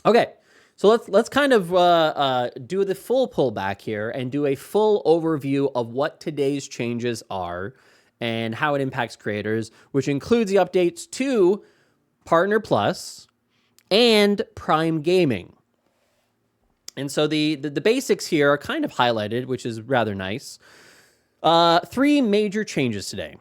Okay, so let's kind of do the full pullback here and do a full overview of what today's changes are and how it impacts creators, which includes the updates to Partner Plus and Prime Gaming. And so the basics here are kind of highlighted, which is rather nice. Three major changes today.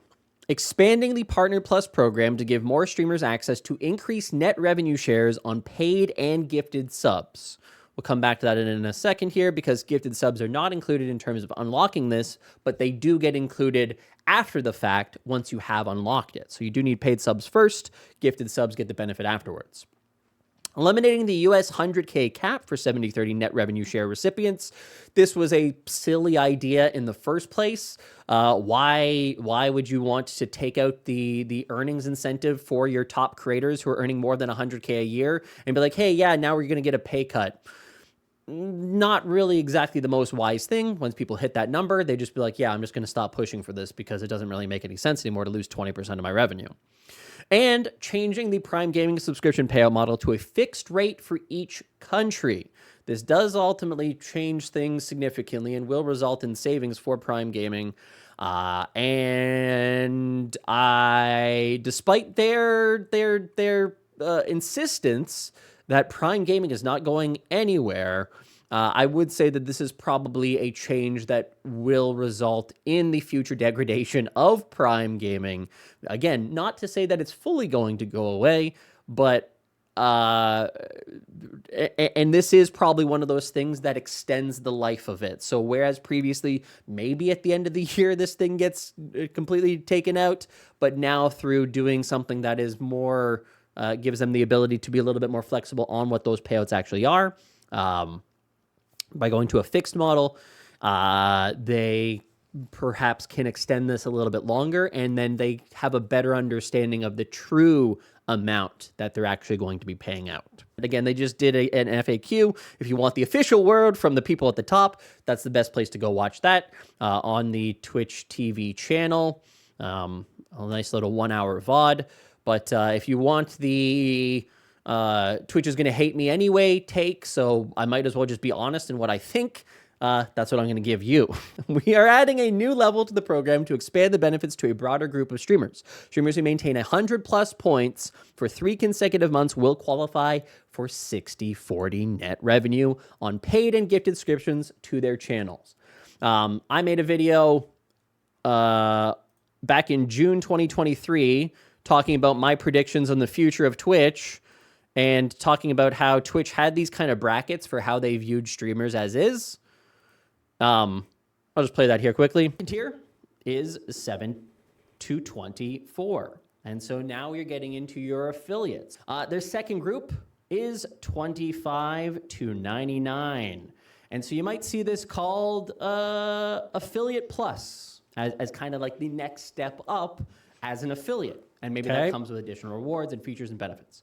Expanding the Partner Plus program to give more streamers access to increased net revenue shares on paid and gifted subs. We'll come back to that in a second here because gifted subs are not included in terms of unlocking this, but they do get included after the fact once you have unlocked it. So you do need paid subs first, gifted subs get the benefit afterwards. Eliminating the US 100K cap for 70-30 net revenue share recipients. This was a silly idea in the first place. Why would you want to take out the earnings incentive for your top creators who are earning more than 100K a year and be like, hey, yeah, now we're going to get a pay cut? Not really exactly the most wise thing. Once people hit that number, they just be like, yeah, I'm just going to stop pushing for this because it doesn't really make any sense anymore to lose 20% of my revenue. And changing the Prime Gaming subscription payout model to a fixed rate for each country. This does ultimately change things significantly and will result in savings for Prime Gaming. And despite their insistence that Prime Gaming is not going anywhere, I would say that this is probably a change that will result in the future degradation of Prime Gaming. Again, not to say that it's fully going to go away, but and this is probably one of those things that extends the life of it. So whereas previously, maybe at the end of the year, this thing gets completely taken out, but now through doing something that is more, gives them the ability to be a little bit more flexible on what those payouts actually are. By going to a fixed model, they perhaps can extend this a little bit longer, and then they have a better understanding of the true amount that they're actually going to be paying out. And again, they just did an FAQ. If you want the official word from the people at the top, that's the best place to go watch that on the Twitch TV channel. A nice little 1 hour VOD. But if you want the Twitch is going to hate me anyway take, so I might as well just be honest in what I think. That's what I'm going to give you. We are adding a new level to the program to expand the benefits to a broader group of streamers. Streamers who maintain 100 plus points for 3 consecutive months will qualify for 60-40 net revenue on paid and gifted subscriptions to their channels. I made a video back in June 2023 talking about my predictions on the future of Twitch and talking about how Twitch had these kind of brackets for how they viewed streamers as is. I'll just play that here quickly. Tier is 7 to 24. And so now you're getting into your affiliates. Their second group is 25 to 99. And so you might see this called Affiliate Plus as kind of like the next step up as an affiliate. And maybe that comes with additional rewards and features and benefits.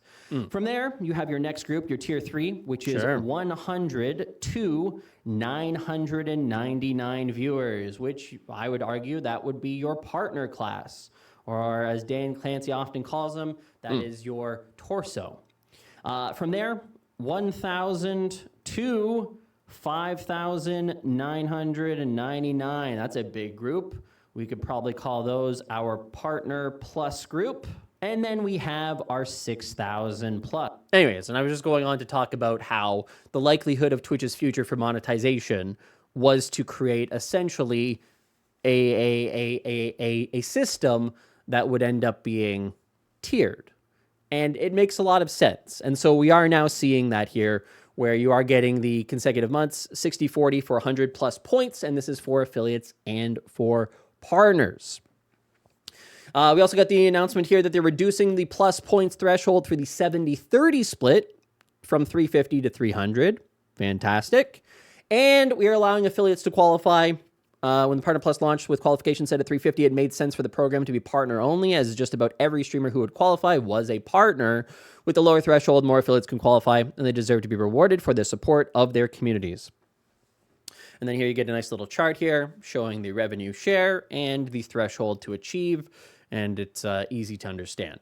From there, you have your next group, your tier 3, which is 100 to 999 viewers, which I would argue that would be your partner class. Or as Dan Clancy often calls them, that is your torso. From there, 1,000 to 5,999. That's a big group. We could probably call those our partner plus group. And then we have our 6,000 plus. Anyways, and I was just going on to talk about how the likelihood of Twitch's future for monetization was to create essentially a system that would end up being tiered. And it makes a lot of sense. And so we are now seeing that here, where you are getting the consecutive months, 60-40 for 100 plus points. And this is for affiliates and for partners. We also got the announcement here that they're reducing the plus points threshold for the 70-30 split from 350 to 300. Fantastic. And we are allowing affiliates to qualify. When the Partner Plus launched with qualification set at 350, it made sense for the program to be partner only, as just about every streamer who would qualify was a partner. With the lower threshold, more affiliates can qualify, and they deserve to be rewarded for their support of their communities. And then here you get a nice little chart here showing the revenue share and the threshold to achieve, and it's easy to understand.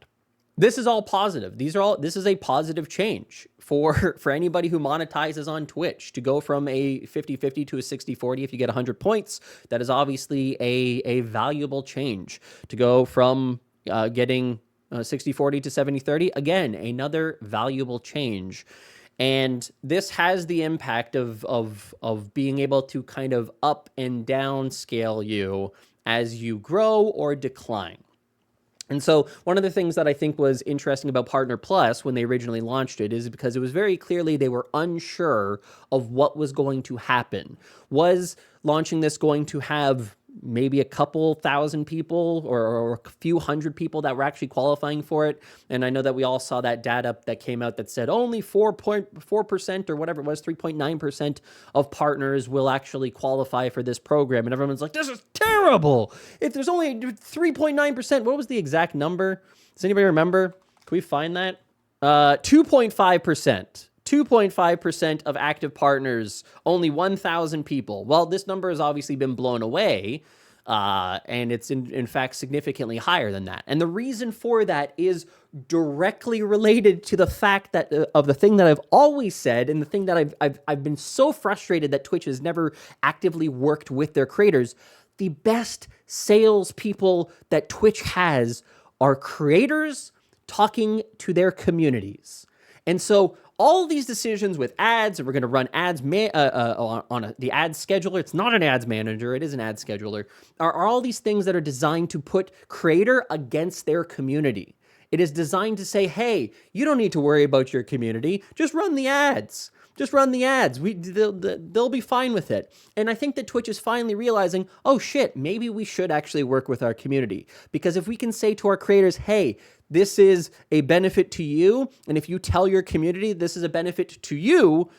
This is all positive. This is a positive change for anybody who monetizes on Twitch to go from a 50-50 to a 60-40 if you get 100 points. That is obviously a valuable change. To go from getting 60-40 to 70-30, again, another valuable change. And this has the impact of being able to kind of up and down scale you as you grow or decline. And so one of the things that I think was interesting about Partner Plus when they originally launched it is because it was very clearly they were unsure of what was going to happen. Was launching this going to have maybe a couple thousand people or a few hundred people that were actually qualifying for it? And I know that we all saw that data that came out that said only 4.4% or whatever it was, 3.9% of partners will actually qualify for this program. And everyone's like, this is terrible. If there's only 3.9%, what was the exact number? Does anybody remember? Can we find that? 2.5%. 2.5% of active partners, only 1,000 people. Well, this number has obviously been blown away, and it's in fact significantly higher than that. And the reason for that is directly related to the fact that of the thing that I've always said, and the thing that I've been so frustrated that Twitch has never actively worked with their creators. The best salespeople that Twitch has are creators talking to their communities. And so all of these decisions with ads, and we're going to run ads on the ad scheduler. It's not an ads manager. It is an ad scheduler. Are all these things that are designed to put creator against their community. It is designed to say, hey, you don't need to worry about your community. Just run the ads. Just run the ads. They'll be fine with it. And I think that Twitch is finally realizing, oh shit, maybe we should actually work with our community. Because if we can say to our creators, hey, this is a benefit to you, and if you tell your community this is a benefit to you,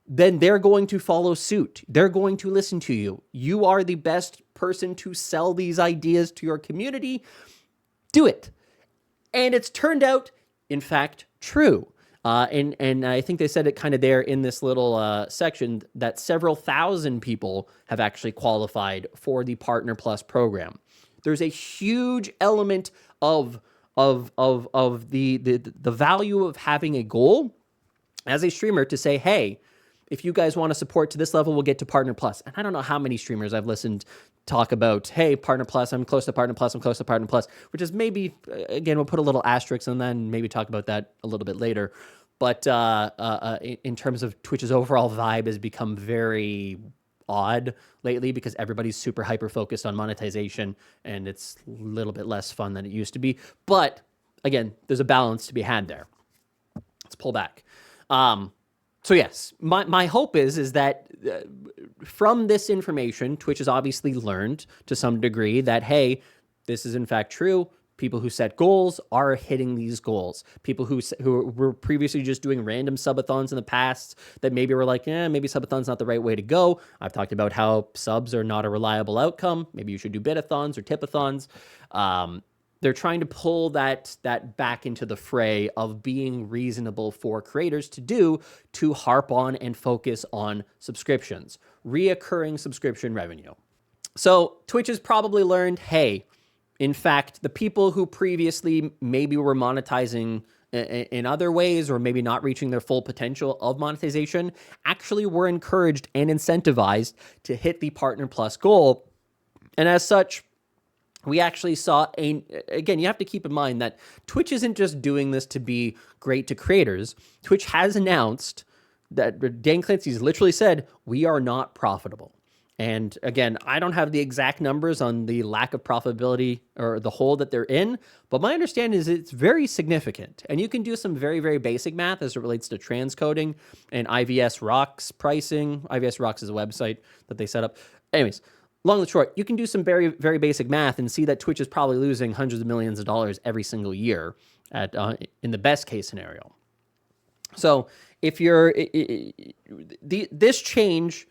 then they're going to follow suit. They're going to listen to you. You are the best person to sell these ideas to your community. Do it. And it's turned out, in fact, true. And I think they said it kind of there in this little section that several thousand people have actually qualified for the Partner Plus program. There's a huge element of the value of having a goal as a streamer to say, hey, if you guys want to support to this level, we'll get to Partner Plus. And I don't know how many streamers I've listened talk about, hey, Partner Plus, I'm close to Partner Plus, I'm close to Partner Plus, which is maybe, again, we'll put a little asterisk and then maybe talk about that a little bit later. But in terms of Twitch's overall vibe has become very odd lately because everybody's super hyper focused on monetization and it's a little bit less fun than it used to be. But again, there's a balance to be had there. Let's pull back. So yes, my hope is that from this information, Twitch has obviously learned to some degree that, hey, this is in fact true. People who set goals are hitting these goals. People who were previously just doing random subathons in the past that maybe were like, maybe subathon's not the right way to go. I've talked about how subs are not a reliable outcome. Maybe you should do bitathons or tipathons. They're trying to pull that back into the fray of being reasonable for creators to do, to harp on and focus on subscriptions, reoccurring subscription revenue. So Twitch has probably learned, hey, in fact, the people who previously maybe were monetizing in other ways or maybe not reaching their full potential of monetization actually were encouraged and incentivized to hit the Partner Plus goal. And as such, we actually saw again, you have to keep in mind that Twitch isn't just doing this to be great to creators. Twitch has announced that Dan Clancy's literally said, we are not profitable. And again, I don't have the exact numbers on the lack of profitability or the hole that they're in, but my understanding is it's very significant. And you can do some very, very basic math as it relates to transcoding and IVS Rocks pricing. IVS Rocks is a website that they set up. Anyways, long and short, you can do some very, very basic math and see that Twitch is probably losing hundreds of millions of dollars every single year in the best case scenario. So if you're this change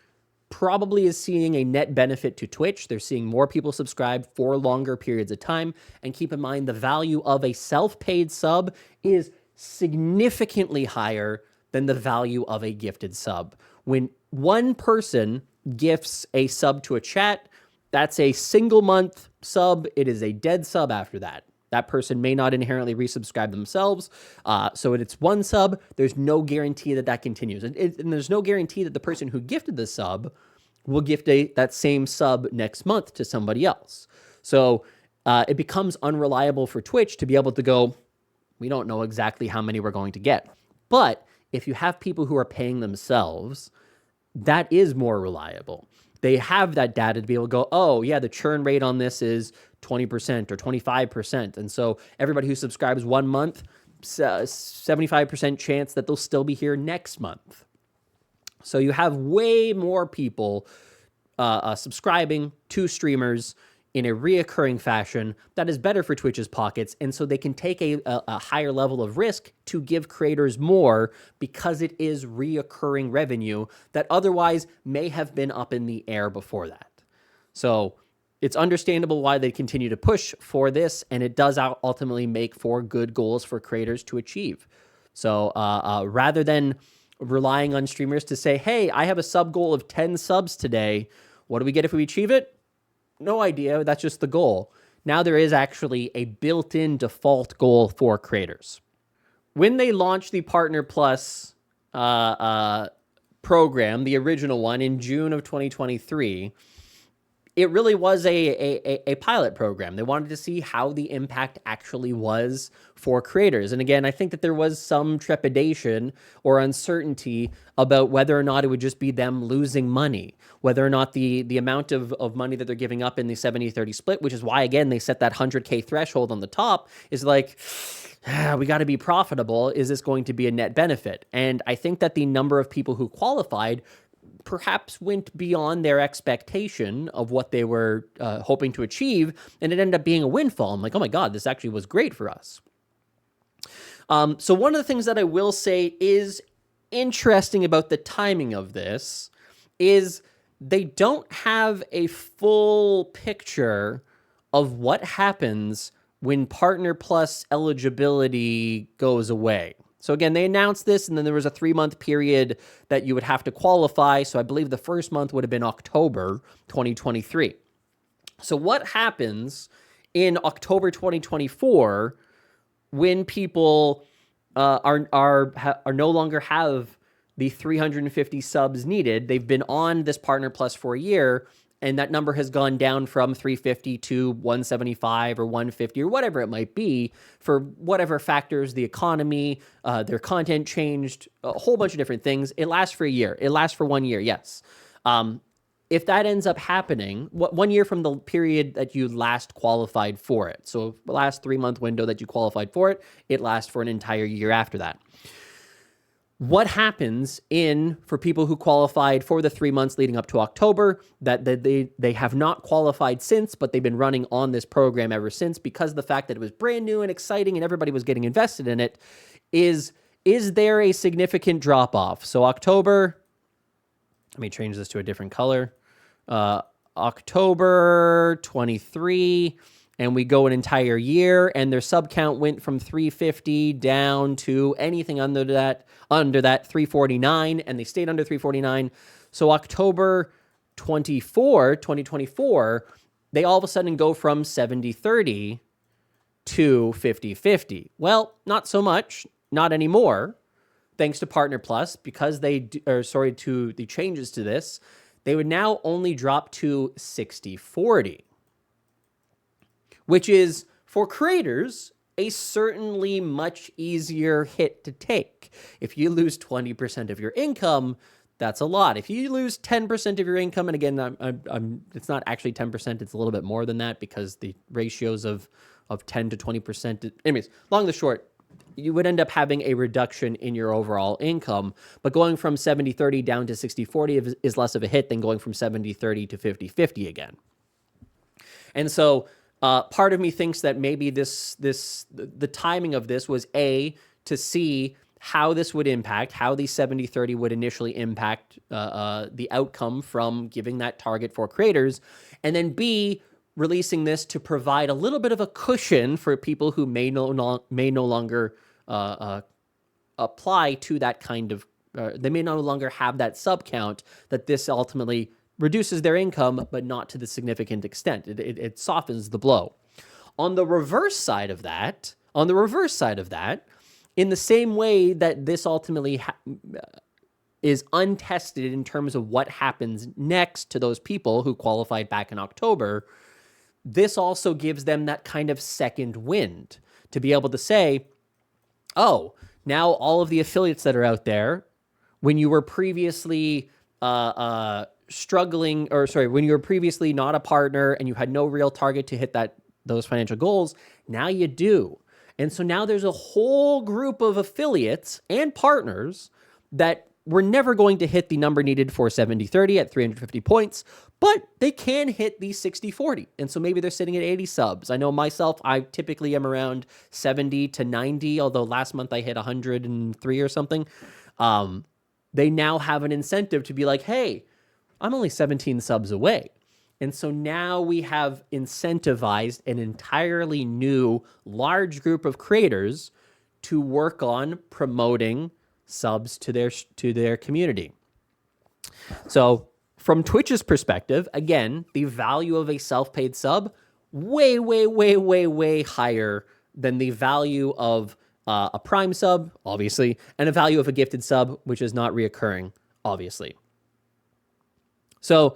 probably is seeing a net benefit to Twitch. They're seeing more people subscribe for longer periods of time. And keep in mind, the value of a self-paid sub is significantly higher than the value of a gifted sub. When one person gifts a sub to a chat, that's a single month sub. It is a dead sub after that. That person may not inherently resubscribe themselves. So it's one sub. There's no guarantee that that continues. And there's no guarantee that the person who gifted the sub will gift that same sub next month to somebody else. So it becomes unreliable for Twitch to be able to go, we don't know exactly how many we're going to get. But if you have people who are paying themselves, that is more reliable. They have that data to be able to go, oh, yeah, the churn rate on this is 20% or 25%. And so everybody who subscribes 1 month, 75% chance that they'll still be here next month. So you have way more people subscribing to streamers in a reoccurring fashion that is better for Twitch's pockets. And so they can take a higher level of risk to give creators more because it is reoccurring revenue that otherwise may have been up in the air before that. So it's understandable why they continue to push for this, and it does ultimately make for good goals for creators to achieve. So rather than relying on streamers to say, hey, I have a sub goal of 10 subs today, what do we get if we achieve it? No idea. That's just the goal. Now there is actually a built-in default goal for creators. When they launched the Partner Plus program, the original one in June of 2023, it really was a pilot program. They wanted to see how the impact actually was for creators. And again, I think that there was some trepidation or uncertainty about whether or not it would just be them losing money, whether or not the amount of money that they're giving up in the 70-30 split, which is why, again, they set that 100K threshold on the top, is like, we got to be profitable. Is this going to be a net benefit? And I think that the number of people who qualified perhaps went beyond their expectation of what they were hoping to achieve, and it ended up being a windfall. I'm like, oh my God, this actually was great for us. So one of the things that I will say is interesting about the timing of this is they don't have a full picture of what happens when Partner Plus eligibility goes away. So again, they announced this, and then there was a 3-month period that you would have to qualify. So I believe the first month would have been October 2023. So what happens in October 2024 when people are no longer have the 350 subs needed? They've been on this Partner Plus for a year, and that number has gone down from 350 to 175 or 150 or whatever it might be for whatever factors, the economy, their content changed, a whole bunch of different things. It lasts for a year. It lasts for 1 year, yes. If that ends up happening, 1 year from the period that you last qualified for it. So the last 3-month window that you qualified for it, it lasts for an entire year after that. What happens for people who qualified for the 3 months leading up to October that they have not qualified since, but they've been running on this program ever since because of the fact that it was brand new and exciting and everybody was getting invested in it, is there a significant drop off? So October, let me change this to a different color. October 23, and we go an entire year, and their sub count went from 350 down to anything under that 349, and they stayed under 349. So October 24, 2024, they all of a sudden go from 70-30 to 50-50. Well, not so much, not anymore, thanks to Partner Plus, because to the changes to this, they would now only drop to 60-40. Which is, for creators, a certainly much easier hit to take. If you lose 20% of your income, that's a lot. If you lose 10% of your income, and again, it's not actually 10%, it's a little bit more than that because the ratios of 10 to 20%. Anyways, long and short, you would end up having a reduction in your overall income. But going from 70-30 down to 60-40 is less of a hit than going from 70-30 to 50-50 again. And so part of me thinks that maybe the timing of this was to see how this would impact, how the 70-30 would initially impact the outcome from giving that target for creators, and then B, releasing this to provide a little bit of a cushion for people who may no longer apply to that kind of, they may no longer have that sub count, that this ultimately reduces their income, but not to the significant extent. It softens the blow. On the reverse side of that, in the same way that this ultimately is untested in terms of what happens next to those people who qualified back in October, this also gives them that kind of second wind to be able to say, oh, now all of the affiliates that are out there, when you were previously when you were previously not a partner and you had no real target to hit those financial goals, now you do. And so now there's a whole group of affiliates and partners that were never going to hit the number needed for 70-30 at 350 points, but they can hit the 60-40. And so maybe they're sitting at 80 subs. I know myself, I typically am around 70 to 90, although last month I hit 103 or something. They now have an incentive to be like, hey, I'm only 17 subs away. And so now we have incentivized an entirely new large group of creators to work on promoting subs to their community. So from Twitch's perspective, again, the value of a self-paid sub, way, way, way, way, way higher than the value of a Prime sub, obviously, and a value of a gifted sub, which is not reoccurring, obviously. So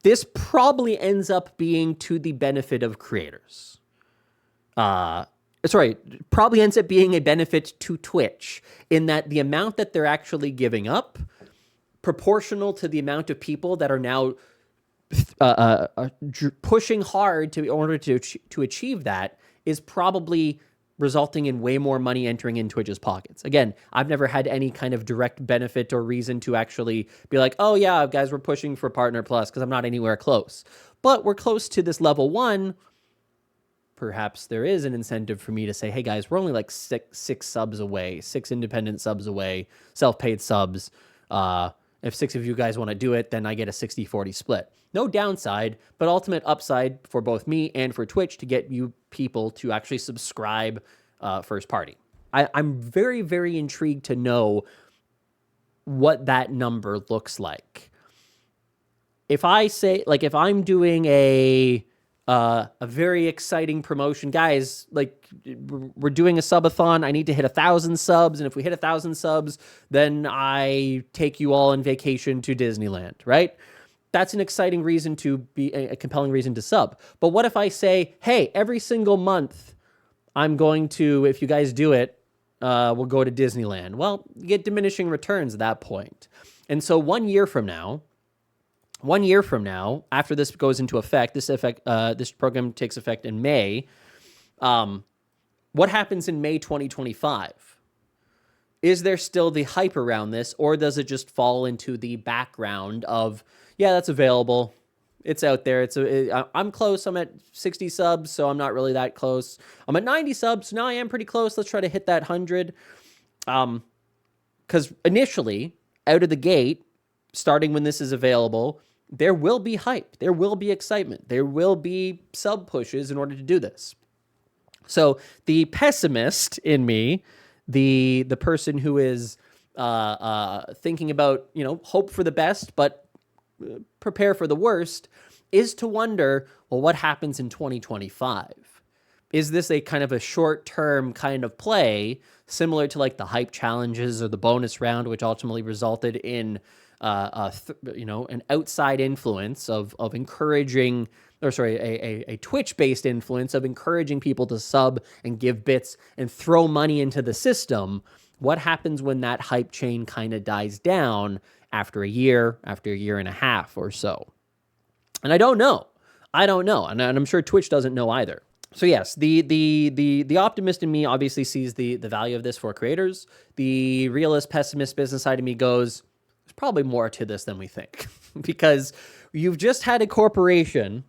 this probably ends up being to the benefit of creators. Probably ends up being a benefit to Twitch in that the amount that they're actually giving up, proportional to the amount of people that are now pushing hard in order to achieve that, is probably resulting in way more money entering in Twitch's pockets. Again, I've never had any kind of direct benefit or reason to actually be like, oh yeah, guys, we're pushing for Partner Plus, because I'm not anywhere close. But we're close to this level 1. Perhaps there is an incentive for me to say, hey guys, we're only like six subs away, 6 independent subs away, self-paid subs. If 6 of you guys want to do it, then I get a 60-40 split. No downside, but ultimate upside for both me and for Twitch to get you people to actually subscribe first party. I'm very, very intrigued to know what that number looks like. If I say, like, if I'm doing a very exciting promotion, guys, like, we're doing a subathon, I need to hit 1,000 subs, and if we hit 1,000 subs, then I take you all on vacation to Disneyland, right? That's an exciting reason to be a compelling reason to sub. But what if I say, hey, every single month I'm going to, if you guys do it, we'll go to Disneyland. Well, you get diminishing returns at that point. And so 1 year from now, after this goes into effect, this program takes effect in May. What happens in May 2025? Is there still the hype around this, or does it just fall into the background of, yeah, that's available, it's out there, I'm close, I'm at 60 subs, so I'm not really that close. I'm at 90 subs, so now I am pretty close, let's try to hit that 100. Because initially, out of the gate, starting when this is available, there will be hype, there will be excitement, there will be sub pushes in order to do this. So the pessimist in me, the person who is thinking about, hope for the best, but prepare for the worst, is to wonder, well, what happens in 2025? Is this a kind of a short-term kind of play, similar to like the hype challenges or the bonus round, which ultimately resulted in an outside influence of encouraging, a Twitch-based influence of encouraging people to sub and give bits and throw money into the system? What happens when that hype chain kind of dies down after a year and a half or so? And I don't know. And I'm sure Twitch doesn't know either. So yes, the optimist in me obviously sees the value of this for creators. The realist, pessimist business side of me goes, there's probably more to this than we think. Because you've just had a corporation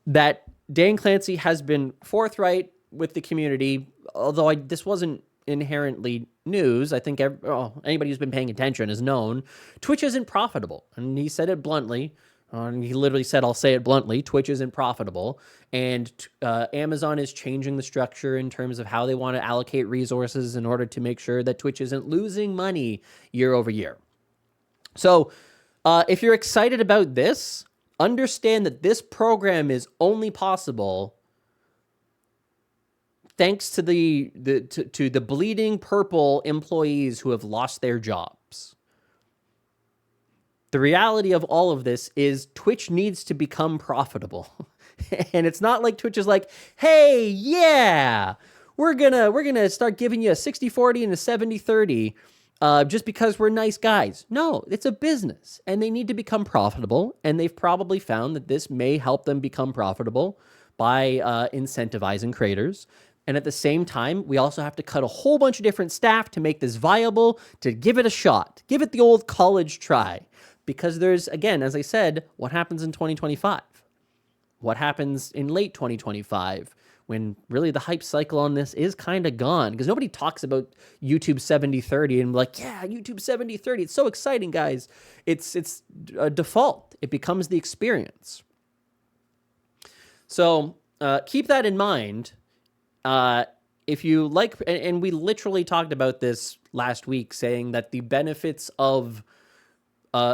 that Dan Clancy has been forthright with the community, although this wasn't inherently news. I think anybody who's been paying attention has known Twitch isn't profitable. And he said it bluntly. And he literally said, I'll say it bluntly, Twitch isn't profitable. And Amazon is changing the structure in terms of how they want to allocate resources in order to make sure that Twitch isn't losing money year over year. So if you're excited about this, understand that this program is only possible thanks to the bleeding purple employees who have lost their jobs. The reality of all of this is Twitch needs to become profitable. And it's not like Twitch is like, hey, yeah, we're gonna start giving you a 60-40 and a 70-30 just because we're nice guys. No, it's a business, and they need to become profitable, and they've probably found that this may help them become profitable by incentivizing creators. And at the same time, we also have to cut a whole bunch of different staff to make this viable, to give it a shot, give it the old college try. Because there's, again, as I said, what happens in 2025? What happens in late 2025 when really the hype cycle on this is kind of gone? Because nobody talks about YouTube 70-30 and like, yeah, YouTube 70-30. It's so exciting, guys. It's a default. It becomes the experience. So keep that in mind. If you like, and we literally talked about this last week, saying that the benefits of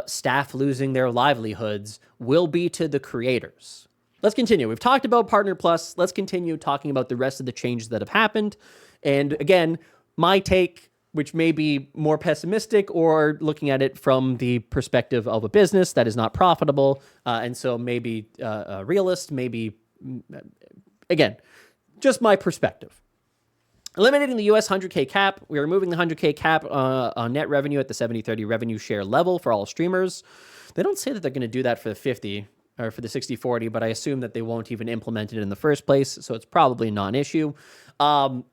staff losing their livelihoods will be to the creators. Let's continue. We've talked about Partner Plus. Let's continue talking about the rest of the changes that have happened. And again, my take, which may be more pessimistic or looking at it from the perspective of a business that is not profitable, and so maybe a realist, maybe, again, just my perspective. Eliminating the US 100K cap. We are removing the 100K cap on net revenue at the 70-30 revenue share level for all streamers. They don't say that they're going to do that for the 50 or for the 60-40, but I assume that they won't even implement it in the first place, so it's probably a non-issue.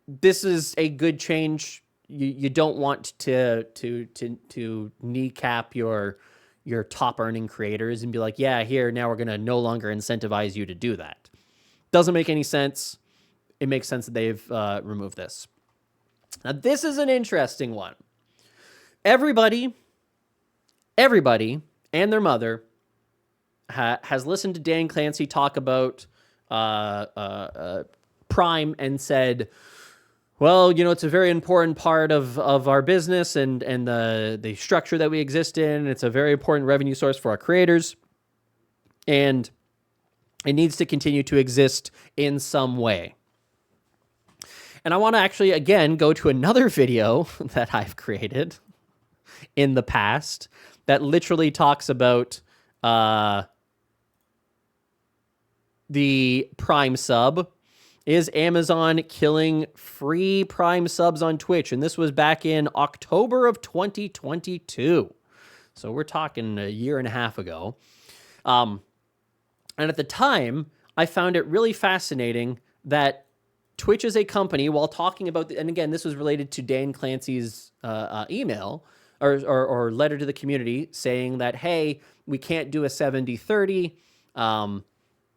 This is a good change. You don't want to kneecap your top earning creators and be like, yeah, here, now we're going to no longer incentivize you to do that. Doesn't make any sense. It makes sense that they've removed this. Now, this is an interesting one. Everybody and their mother has listened to Dan Clancy talk about Prime and said, well, you know, it's a very important part of our business and the structure that we exist in. It's a very important revenue source for our creators. And it needs to continue to exist in some way. And I want to actually, again, go to another video that I've created in the past that literally talks about the Prime sub. Is Amazon killing free Prime subs on Twitch? And this was back in October of 2022. So we're talking a year and a half ago. And at the time, I found it really fascinating that Twitch is a company, while talking about, and again, this was related to Dan Clancy's email or letter to the community saying that, hey, we can't do a 70-30.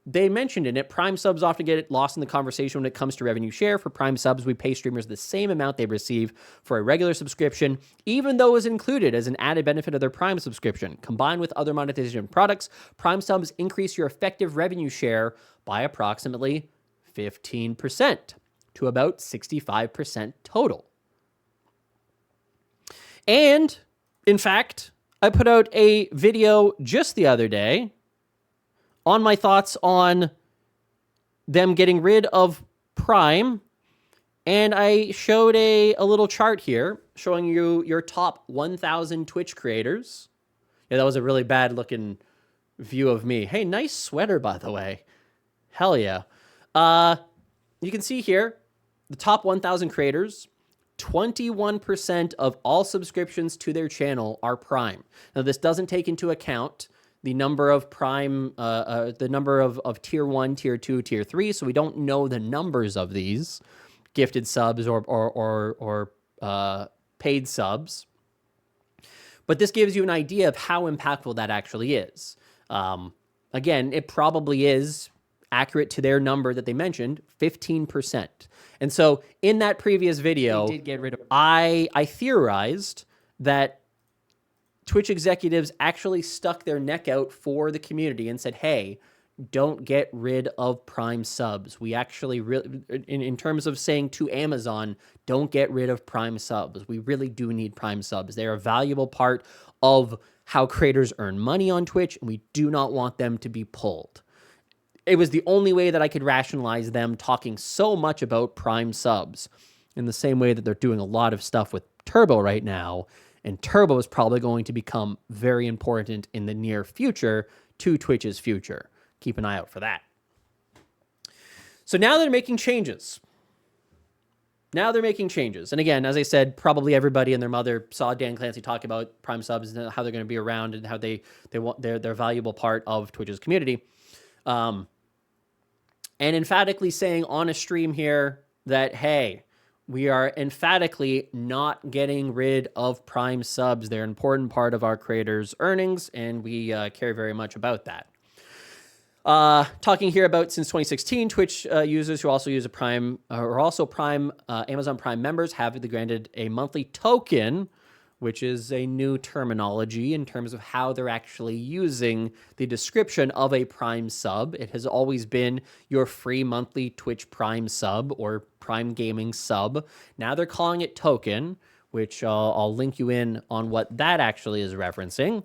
They mentioned in it, Prime subs often get lost in the conversation when it comes to revenue share. For Prime subs, we pay streamers the same amount they receive for a regular subscription, even though it is included as an added benefit of their Prime subscription. Combined with other monetization products, Prime subs increase your effective revenue share by approximately 15% to about 65% total. And, in fact, I put out a video just the other day on my thoughts on them getting rid of Prime, and I showed a little chart here showing you your top 1,000 Twitch creators. Yeah, that was a really bad-looking view of me. Hey, nice sweater, by the way. Hell yeah. You can see here, the top 1,000 creators, 21% of all subscriptions to their channel are Prime. Now, this doesn't take into account the number of Prime, the number of Tier 1, Tier 2, Tier 3, so we don't know the numbers of these gifted subs or paid subs. But this gives you an idea of how impactful that actually is. Again, it probably is accurate to their number that they mentioned, 15%. And so in that previous video, They did get rid of I theorized that Twitch executives actually stuck their neck out for the community and said, hey, don't get rid of Prime subs. We actually, really, in terms of saying to Amazon, don't get rid of Prime subs. We really do need Prime subs. They're a valuable part of how creators earn money on Twitch, and we do not want them to be pulled. it was the only way that I could rationalize them talking so much about Prime subs, in the same way that they're doing a lot of stuff with Turbo right now. And Turbo is probably going to become very important in the near future to Twitch's future. Keep an eye out for that. So now they're making changes. And again, as I said, probably everybody and their mother saw Dan Clancy talk about Prime subs and how they're going to be around and how they want they're a valuable part of Twitch's community. And emphatically saying on a stream here that, hey, we are emphatically not getting rid of Prime subs. They're an important part of our creators' earnings, and we care very much about that. Talking here about since 2016, Twitch users who also use a Prime or also Prime Amazon Prime members have been granted a monthly token, which is a new terminology in terms of how they're actually using the description of a Prime sub. It has always been your free monthly Twitch Prime sub or Prime Gaming sub. Now they're calling it token, which I'll link you in on what that actually is referencing.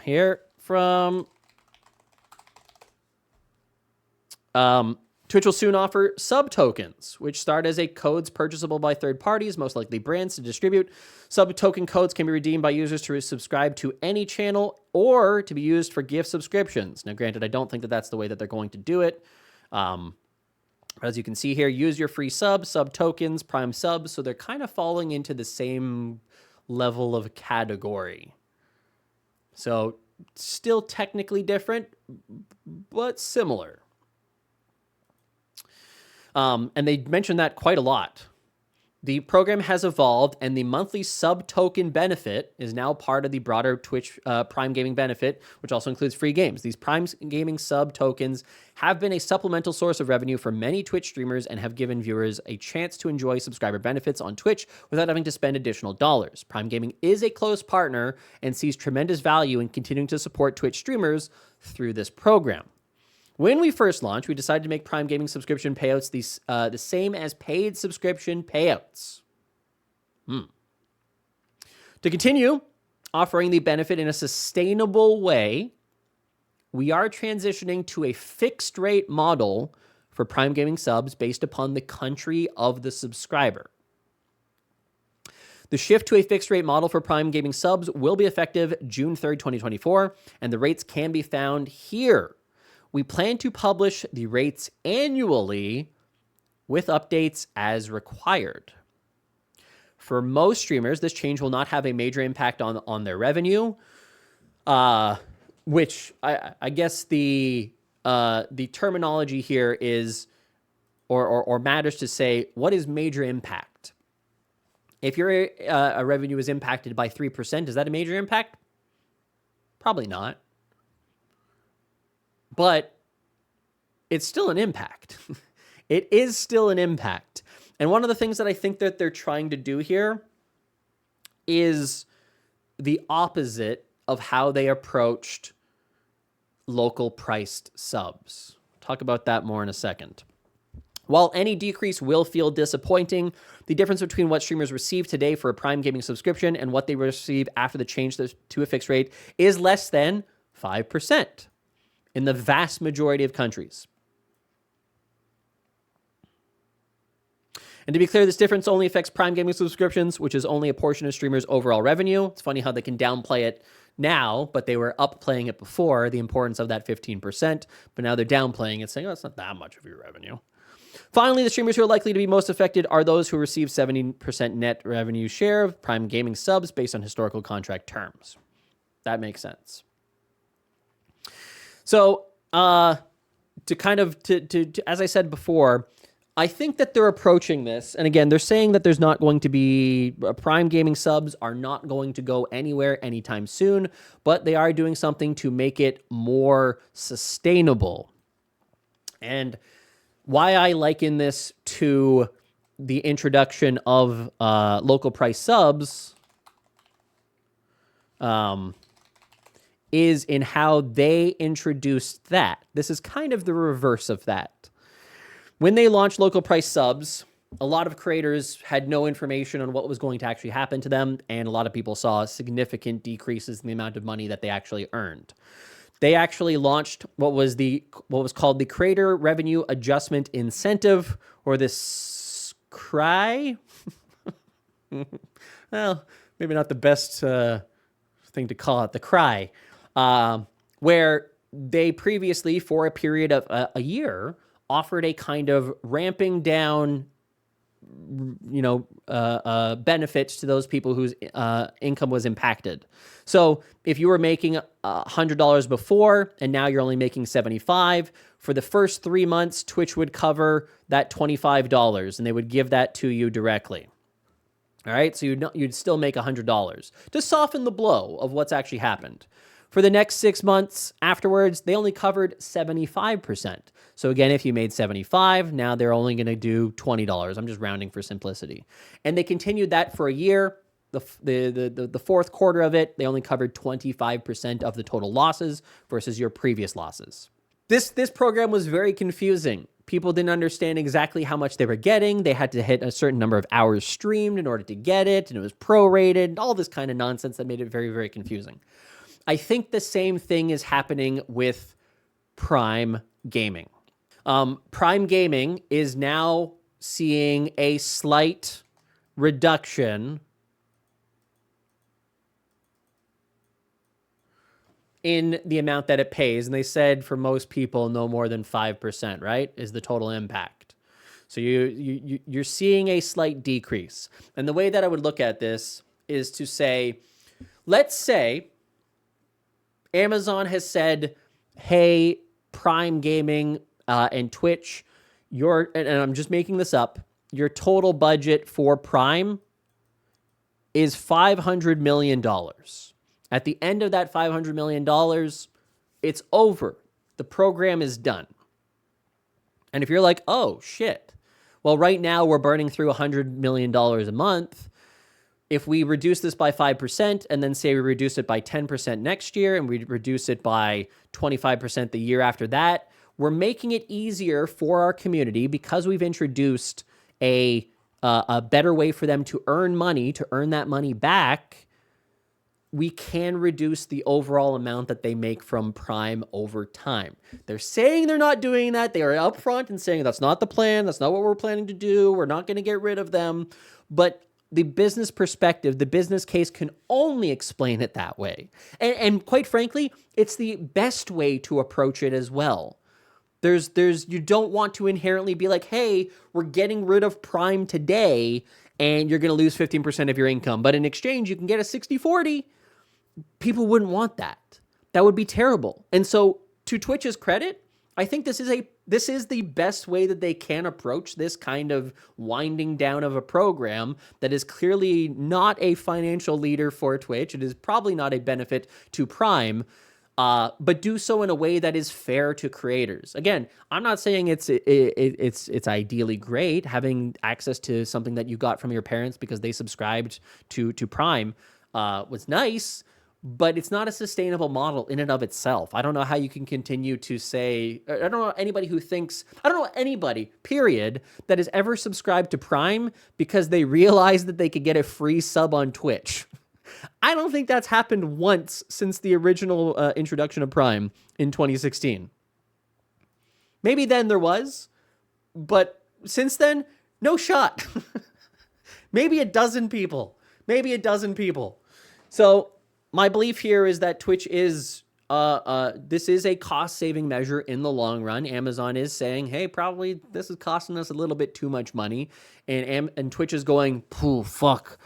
Here from Twitch will soon offer sub tokens, which start as codes purchasable by third parties, most likely brands, to distribute. Sub token codes can be redeemed by users to subscribe to any channel or to be used for gift subscriptions. Now, granted, I don't think that that's the way that they're going to do it. As you can see here, use your free sub tokens, Prime subs. So they're kind of falling into the same level of category. So still technically different, but similar. And they mentioned that quite a lot. The program has evolved, and the monthly sub token benefit is now part of the broader Twitch Prime Gaming benefit, which also includes free games. These Prime Gaming sub tokens have been a supplemental source of revenue for many Twitch streamers and have given viewers a chance to enjoy subscriber benefits on Twitch without having to spend additional dollars. Prime Gaming is a close partner and sees tremendous value in continuing to support Twitch streamers through this program. When we first launched, we decided to make Prime Gaming subscription payouts the same as paid subscription payouts. To continue offering the benefit in a sustainable way, we are transitioning to a fixed rate model for Prime Gaming subs based upon the country of the subscriber. The shift to a fixed rate model for Prime Gaming subs will be effective June 3rd, 2024, and the rates can be found here. We plan to publish the rates annually with updates as required. For most streamers, this change will not have a major impact on their revenue, which I guess the terminology here is, or matters to say, what is major impact? If your revenue is impacted by 3%, is that a major impact? Probably not. But it's still an impact. It is still an impact. And one of the things that I think that they're trying to do here is the opposite of how they approached local priced subs. Talk about that more in a second. While any decrease will feel disappointing, the difference between what streamers receive today for a Prime Gaming subscription and what they receive after the change to a fixed rate is less than 5%. In the vast majority of countries. And to be clear, this difference only affects Prime Gaming subscriptions, which is only a portion of streamers' overall revenue. It's funny how they can downplay it now, but they were upplaying it before, the importance of that 15%, but now they're downplaying it, saying, oh, it's not that much of your revenue. Finally, the streamers who are likely to be most affected are those who receive 70% net revenue share of Prime Gaming subs based on historical contract terms. That makes sense. So, to as I said before, I think that they're approaching this, and again, they're saying that there's not going to be Prime Gaming subs are not going to go anywhere anytime soon, but they are doing something to make it more sustainable. And why I liken this to the introduction of local price subs is in how they introduced that. This is kind of the reverse of that. When they launched local price subs, a lot of creators had no information on what was going to actually happen to them, and a lot of people saw significant decreases in the amount of money that they actually earned. they actually launched what was called the Creator Revenue Adjustment Incentive, or this CRI. Well, maybe not the best thing to call it, the CRI, where they previously, for a period of a year, offered a kind of ramping down, benefits to those people whose income was impacted. So if you were making $100 before and now you're only making $75, for the first 3 months, Twitch would cover that $25 and they would give that to you directly. All right, so you'd still make $100 to soften the blow of what's actually happened. For the next 6 months afterwards, they only covered 75%. So again, if you made 75, now they're only going to do $20. I'm just rounding for simplicity. And they continued that for a year. The fourth quarter of it, they only covered 25% of the total losses versus your previous losses. This program was very confusing. People didn't understand exactly how much they were getting. They had to hit a certain number of hours streamed in order to get it, and it was prorated, all this kind of nonsense that made it very, very confusing. I think the same thing is happening with Prime Gaming. Prime Gaming is now seeing a slight reduction in the amount that it pays. And they said for most people, no more than 5%, right, is the total impact. So you're seeing a slight decrease. And the way that I would look at this is to say, let's say Amazon has said, hey, Prime Gaming and Twitch, and I'm just making this up, your total budget for Prime is $500 million. At the end of that $500 million, it's over. The program is done. And if you're like, oh, shit, well, right now we're burning through $100 million a month. If we reduce this by 5% and then say we reduce it by 10% next year and we reduce it by 25% the year after that, we're making it easier for our community because we've introduced a better way for them to earn money, to earn that money back. We can reduce the overall amount that they make from Prime over time. They're saying they're not doing that. They are upfront and saying that's not the plan. That's not what we're planning to do. We're not going to get rid of them. But the business perspective, the business case can only explain it that way. And quite frankly, it's the best way to approach it as well. You don't want to inherently be like, hey, we're getting rid of Prime today and you're going to lose 15% of your income. But in exchange, you can get a 60-40. People wouldn't want that. That would be terrible. And so to Twitch's credit, I think this is the best way that they can approach this kind of winding down of a program that is clearly not a financial leader for Twitch. It is probably not a benefit to Prime, but do so in a way that is fair to creators. Again, I'm not saying it's ideally great having access to something that you got from your parents because they subscribed to Prime was nice, but it's not a sustainable model in and of itself. I don't know how you can continue to say, I don't know anybody, period, that has ever subscribed to Prime because they realized that they could get a free sub on Twitch. I don't think that's happened once since the original introduction of Prime in 2016. Maybe then there was, but since then, no shot. Maybe a dozen people. So my belief here is that Twitch is, this is a cost-saving measure in the long run. Amazon is saying, hey, probably this is costing us a little bit too much money. And Twitch is going, pooh, fuck,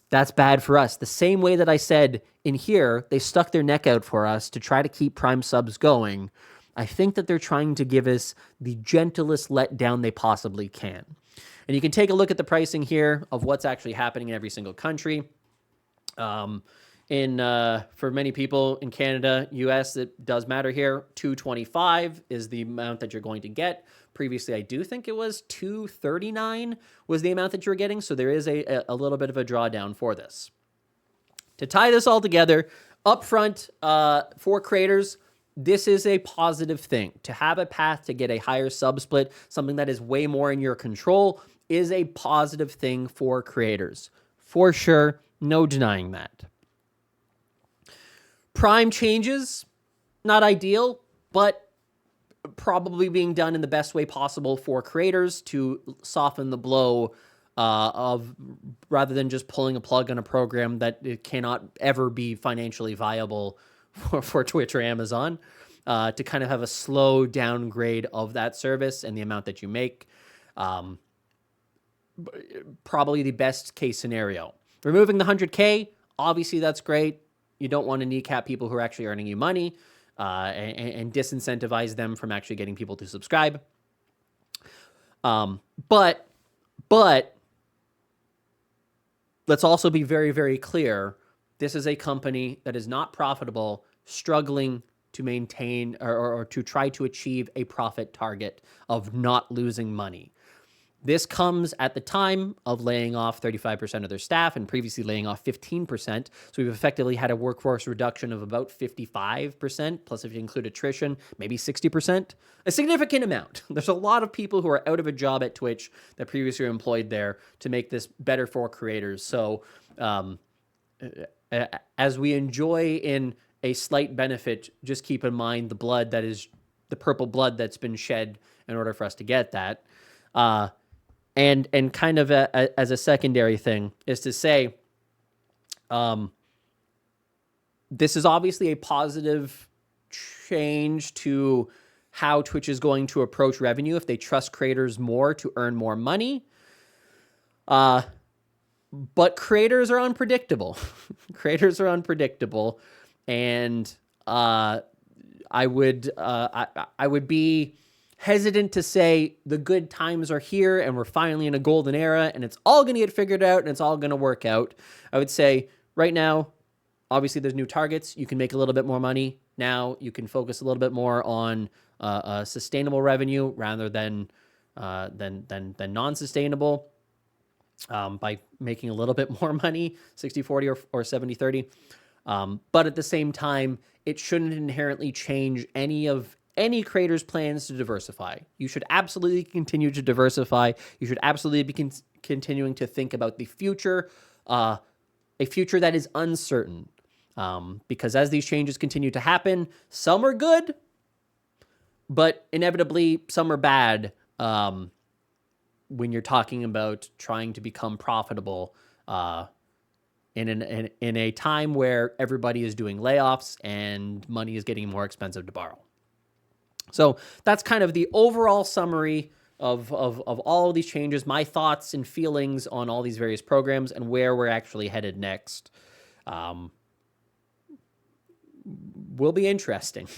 that's bad for us. The same way that I said in here, they stuck their neck out for us to try to keep Prime subs going. I think that they're trying to give us the gentlest letdown they possibly can. And you can take a look at the pricing here of what's actually happening in every single country. For many people in Canada, US, it does matter here. $225 is the amount that you're going to get. Previously, I do think it was $239 was the amount that you're getting. So there is a little bit of a drawdown for this. To tie this all together, upfront for creators, this is a positive thing. To have a path to get a higher sub split, something that is way more in your control, is a positive thing for creators. For sure, no denying that. Prime changes, Not ideal, but probably being done in the best way possible for creators to soften the blow of rather than just pulling a plug on a program that it cannot ever be financially viable for Twitch or Amazon, to kind of have a slow downgrade of that service and the amount that you make. Probably the best case scenario. Removing the 100K, obviously that's great. You don't want to kneecap people who are actually earning you money and disincentivize them from actually getting people to subscribe. But let's also be very, very clear. This is a company that is not profitable, struggling to maintain or to try to achieve a profit target of not losing money. This comes at the time of laying off 35% of their staff and previously laying off 15%. So we've effectively had a workforce reduction of about 55%, plus if you include attrition, maybe 60%, a significant amount. There's a lot of people who are out of a job at Twitch that previously were employed there to make this better for creators. So as we enjoy in a slight benefit, just keep in mind the blood that is the purple blood that's been shed in order for us to get that. And kind of as a secondary thing is to say, this is obviously a positive change to how Twitch is going to approach revenue if they trust creators more to earn more money. But creators are unpredictable. Creators are unpredictable, and I would be hesitant to say the good times are here and we're finally in a golden era and it's all going to get figured out and it's all going to work out. I would say right now, obviously there's new targets. You can make a little bit more money now. You can focus a little bit more on sustainable revenue rather than non-sustainable by making a little bit more money, 60-40 or 70-30. But at the same time, it shouldn't inherently change any creator's plans to diversify. You should absolutely continue to diversify. You should absolutely be continuing to think about the future, a future that is uncertain. Because as these changes continue to happen, some are good, but inevitably some are bad when you're talking about trying to become profitable in a time where everybody is doing layoffs and money is getting more expensive to borrow. So that's kind of the overall summary of all of these changes, my thoughts and feelings on all these various programs and where we're actually headed next. Will be interesting.